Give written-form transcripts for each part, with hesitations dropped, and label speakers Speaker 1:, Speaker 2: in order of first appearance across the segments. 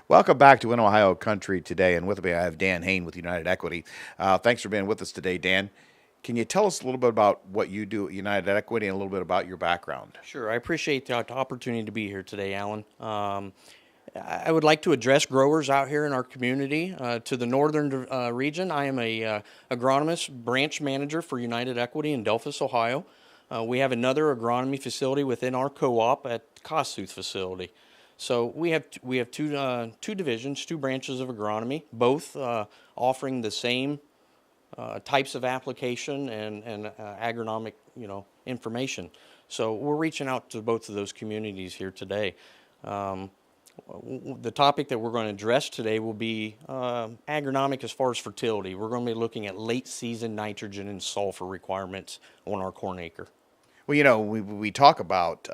Speaker 1: Welcome back to In Ohio Country today, and with me I have Dan Heahn with United Equity. Thanks for being with us today, Dan. Can you tell us a little bit about what you do at United Equity and a little bit about your background?
Speaker 2: Sure, I appreciate the opportunity to be here today, Alan. I would like to address growers out here in our community. To the northern region, I am a agronomist branch manager for United Equity in Delphus, Ohio. We have another agronomy facility within our co-op at Kossuth facility. So we have two divisions, two branches of agronomy, both offering the same types of application and agronomic, information. So we're reaching out to both of those communities here today. Um, the topic that we're going to address today will be agronomic as far as fertility. We're going to be looking at late season nitrogen and sulfur requirements on our corn acre.
Speaker 1: Well, we talk about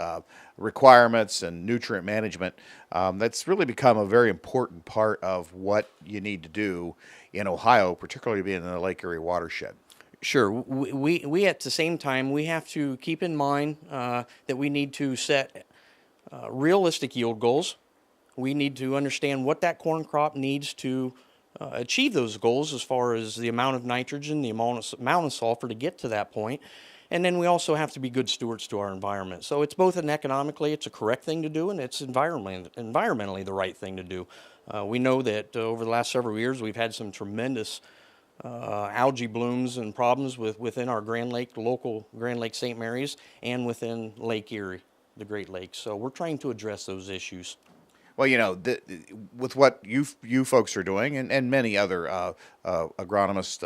Speaker 1: requirements and nutrient management. That's really become a very important part of what you need to do in Ohio, particularly being in the Lake Erie watershed.
Speaker 2: Sure. We at the same time, we have to keep in mind that we need to set realistic yield goals. We need to understand what that corn crop needs to achieve those goals as far as the amount of nitrogen, the amount of sulfur to get to that point. And then we also have to be good stewards to our environment. So it's both economically, it's a correct thing to do, and it's environmentally the right thing to do. We know that over the last several years, we've had some tremendous algae blooms and problems within our local Grand Lake St. Mary's, and within Lake Erie, the Great Lakes. So we're trying to address those issues.
Speaker 1: Well, with what you folks are doing, and many other agronomists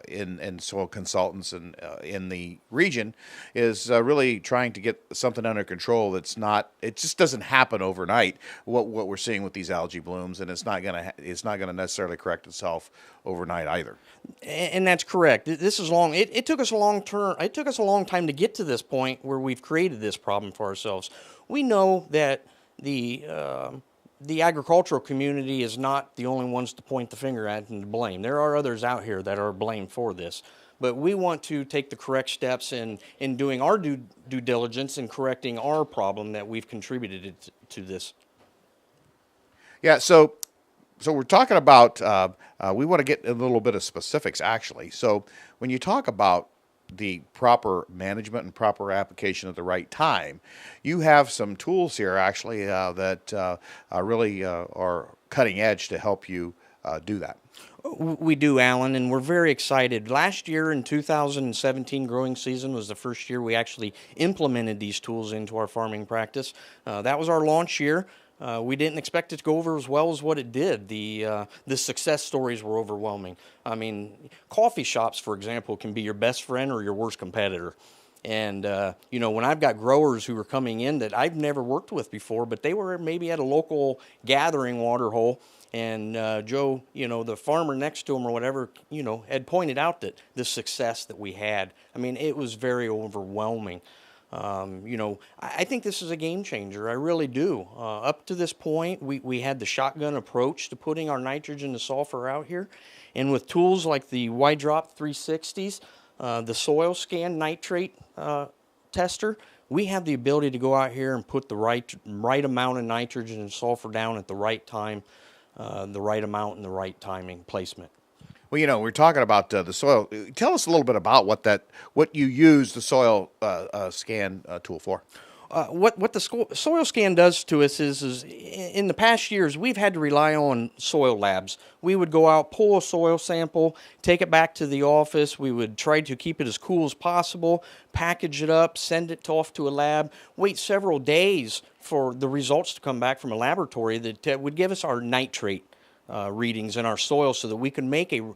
Speaker 1: and soil consultants in the region, is really trying to get something under control. That's not. It just doesn't happen overnight. What we're seeing with these algae blooms, and it's not gonna necessarily correct itself overnight either.
Speaker 2: And that's correct. This is long. It took us a long term. It took us a long time to get to this point where we've created this problem for ourselves. We know that the agricultural community is not the only ones to point the finger at and to blame. There are others out here that are blamed for this. But we want to take the correct steps in doing our due diligence and correcting our problem that we've contributed to this.
Speaker 1: Yeah. So we're talking about. We want to get a little bit of specifics actually. So when you talk about the proper management and proper application at the right time, you have some tools here actually that really are cutting edge to help you do that.
Speaker 2: We do, Alan, and we're very excited. Last year in 2017 growing season was the first year we actually implemented these tools into our farming practice. That was our launch year. We didn't expect it to go over as well as what it did. The success stories were overwhelming. I mean, coffee shops, for example, can be your best friend or your worst competitor. And, when I've got growers who are coming in that I've never worked with before, but they were maybe at a local gathering water hole, and Joe, the farmer next to him or whatever, had pointed out that the success that we had. I mean, it was very overwhelming. I think this is a game changer. I really do. Up to this point, we had the shotgun approach to putting our nitrogen and sulfur out here. And with tools like the Y-Drop 360s, the soil scan nitrate tester, we have the ability to go out here and put the right amount of nitrogen and sulfur down at the right time, the right amount and the right timing placement.
Speaker 1: Well, we're talking about the soil. Tell us a little bit about what you use the soil scan tool for.
Speaker 2: What the soil scan does to us is in the past years we've had to rely on soil labs. We would go out, pull a soil sample, take it back to the office. We would try to keep it as cool as possible, package it up, send it off to a lab, wait several days for the results to come back from a laboratory that would give us our nitrate readings in our soil, so that we can make an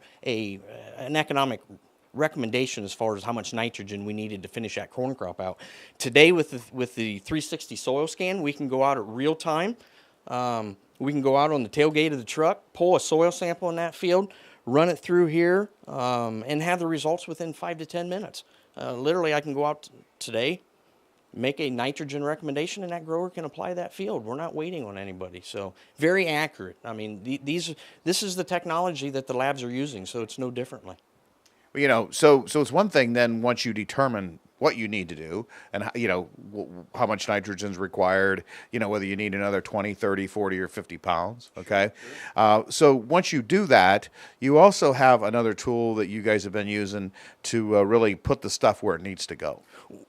Speaker 2: economic recommendation as far as how much nitrogen we needed to finish that corn crop out. Today with the 360 soil scan, we can go out at real time. We can go out on the tailgate of the truck, pull a soil sample in that field, run it through here, and have the results within 5 to 10 minutes. Literally, I can go out today, make a nitrogen recommendation, and that grower can apply that field. We're not waiting on anybody. So very accurate. I mean, this is the technology that the labs are using, so it's no differently.
Speaker 1: Well, so it's one thing then once you determine what you need to do, and how much nitrogen is required, whether you need another 20, 30, 40, or 50 pounds. Okay. So once you do that, you also have another tool that you guys have been using to really put the stuff where it needs to go.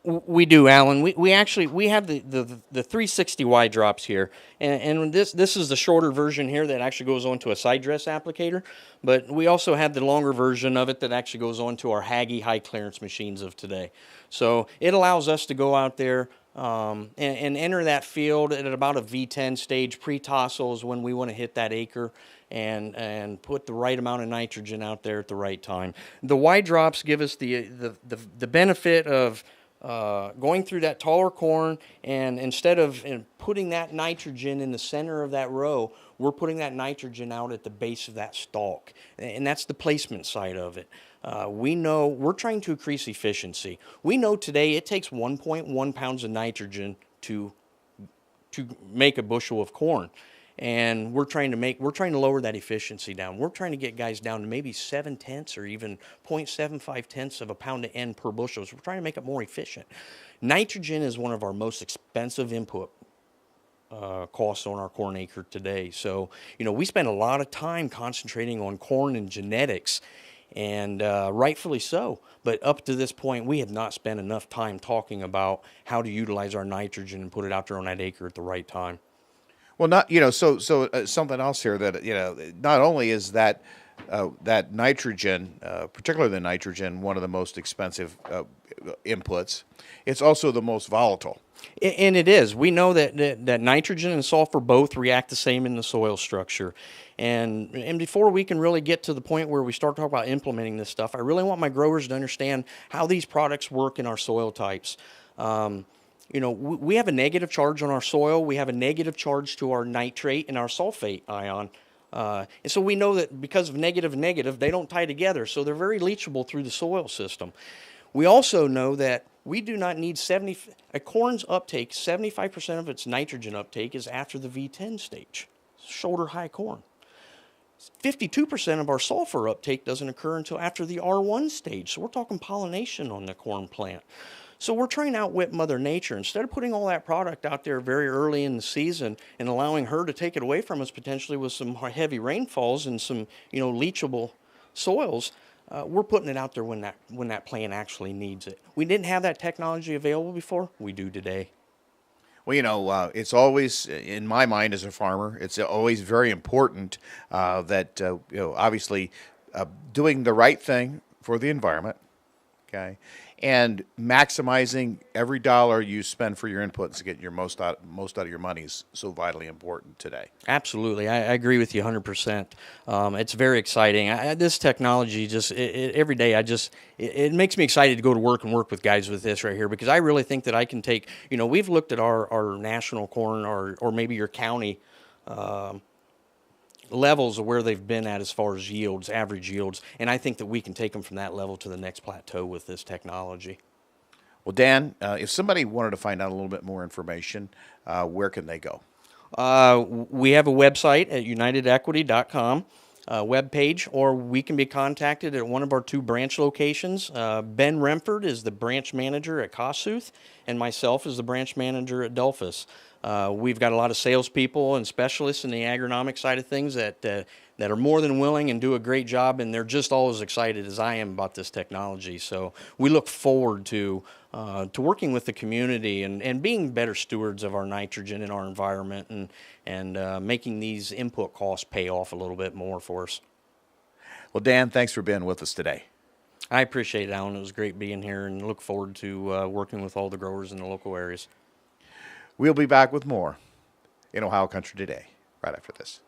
Speaker 2: We do, Alan. We actually have the 360 Y drops here, and this is the shorter version here that actually goes onto a side dress applicator. But we also have the longer version of it that actually goes onto our Hagie high clearance machines of today. So it allows us to go out there and enter that field at about a V10 stage pre-tossels when we want to hit that acre and put the right amount of nitrogen out there at the right time. The Y drops give us the benefit of going through that taller corn, and instead of putting that nitrogen in the center of that row, we're putting that nitrogen out at the base of that stalk, and that's the placement side of it. We know we're trying to increase efficiency. We know today it takes 1.1 pounds of nitrogen to make a bushel of corn. And we're trying to lower that efficiency down. We're trying to get guys down to maybe 7/10 or even 0.75 of a pound to N per bushel. So we're trying to make it more efficient. Nitrogen is one of our most expensive input costs on our corn acre today. So, we spend a lot of time concentrating on corn and genetics, and rightfully so. But up to this point, we have not spent enough time talking about how to utilize our nitrogen and put it out there on that acre at the right time.
Speaker 1: Well, something else here that, not only is that nitrogen, particularly the nitrogen, one of the most expensive inputs, it's also the most volatile.
Speaker 2: And it is. We know that nitrogen and sulfur both react the same in the soil structure. And before we can really get to the point where we start talking about implementing this stuff, I really want my growers to understand how these products work in our soil types. We have a negative charge on our soil. We have a negative charge to our nitrate and our sulfate ion. And so we know that because of negative and negative, they don't tie together. So they're very leachable through the soil system. We also know that we do not need a corn's uptake, 75% of its nitrogen uptake is after the V10 stage, shoulder high corn. 52% of our sulfur uptake doesn't occur until after the R1 stage. So we're talking pollination on the corn plant. So we're trying to outwit Mother Nature. Instead of putting all that product out there very early in the season and allowing her to take it away from us potentially with some heavy rainfalls and some leachable soils, we're putting it out there when that plant actually needs it. We didn't have that technology available before. We do today.
Speaker 1: Well, it's always, in my mind as a farmer, it's always very important that, obviously doing the right thing for the environment, okay, and maximizing every dollar you spend for your inputs to get your most out of your money is so vitally important today.
Speaker 2: Absolutely. I agree with you 100%. It's very exciting. This technology every day, it makes me excited to go to work and work with guys with this right here, because I really think that I can take, we've looked at our national corn or maybe your county levels of where they've been at as far as yields, average yields, and I think that we can take them from that level to the next plateau with this technology.
Speaker 1: Well, Dan, if somebody wanted to find out a little bit more information, where can they go?
Speaker 2: We have a website at unitedequity.com webpage, or we can be contacted at one of our 2 branch locations. Ben Remford is the branch manager at Kossuth, and myself is the branch manager at Delphus. We've got a lot of salespeople and specialists in the agronomic side of things that are more than willing and do a great job, and they're just all as excited as I am about this technology. So we look forward to working with the community and being better stewards of our nitrogen in our environment and making these input costs pay off a little bit more for us.
Speaker 1: Well, Dan, thanks for being with us today.
Speaker 2: I appreciate it, Alan. It was great being here, and look forward to working with all the growers in the local areas.
Speaker 1: We'll be back with more in Ohio Country Today right after this.